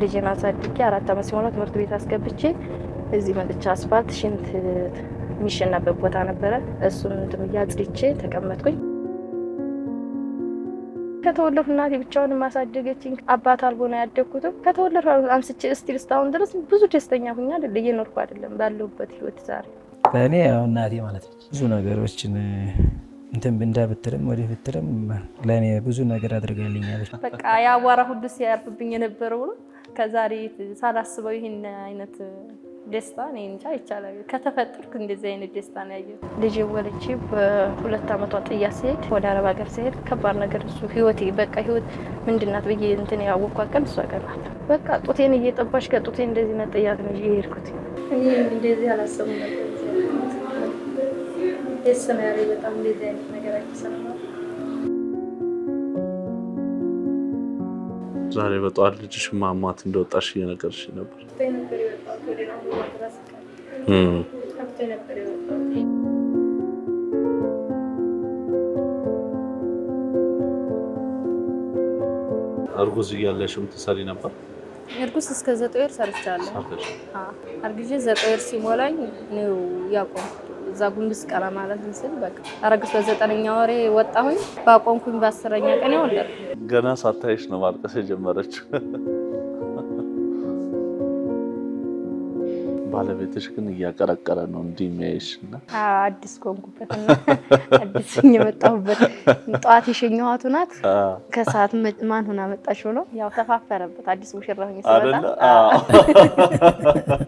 ልጄን አሳድጌ 4 ዓመት ሲሞላው ትምህርት ቤት አስገብቼ እዚህ መጥቻ አስፋልት ሽንት የሚሸናበት ቦታ ነበረ። እሱን እንትን አጽድቼ ተቀመጥኩኝ። ከተወለድኩ እናቴ ብቻውን ማሳደገችኝ አባት አልቦ ነው ያደግኩት። ከተወለድኩ አንስቼ እስቲል እስካሁን ድረስ ብዙ ደስተኛ ሆኛ አይደል እየኖርኩ አይደለም ባለሁበት ህይወት ዛሬ ለኔ እናቴ ማለት ነች። ብዙ ነገሮችን እንትን ብትልም ወደ ብትልም ለኔ ብዙ ነገር አድርጋልኛለች። በቃ ያዋራ ሁሉ ሲያርፍብኝ የነበረው ነው። ከዛሬ ሳላስበው ይሄን አይነት ደስታ እኔ እንጃ ይቻላል ከተፈጠርኩ እንደዚህ አይነት ደስታ ነው ያየሁት። ልጄ ወልጄ በ2 ዓመቷ ጥያ ሲሄድ ወደ አረብ ሀገር ሲሄድ ከባድ ነገር እሱ ህይወቴ በቃ ህይወት ምንድናት ብዬ እንትን ያወቅኳት ቀን እሷ ቀን ናት። በቃ ጡቴን እየጠባሽ ከጡቴ እንደዚህ ነው ጥያት ነው የሄድኩት። እኔ እንደዚህ አላሰብኩም ነበር። ደስ ነው ያለኝ በጣም እንደዚህ አይነት ነገር አይተሰማም። ዛሬ በጠዋት ልጅሽ ማማት እንደወጣሽ እየነገርሽ ነበር። እርጉዝ እያለሽም ትሰሪ ነበር? እርጉዝ እስከ 9 ወር ሰርቻለሁ። አርግዤ 9 ወር ሲሞላኝ ነው ያቆምኩት። እዛ ጉንብስ ቀና ማለት እንስል በቃ አረግሽ በ9ኛ ወሬ ወጣሁኝ። ባቆምኩኝ በ10ኛ ቀን ወለድኩ። ገና ሳታይሽ ነው ማልቀስ የጀመረችው። ባለቤትሽ ግን እያቀረቀረ ነው እንዲህ የሚያይሽና አዲስ ቆንኩበትና አዲስ የመጣሁበት ጧት የሸኘኋት ናት። ከሰዓት ማን ሆና መጣሽው ነው ያው ተፋፈረበት። አዲስ ሙሽራ ሆኜ ሲመጣ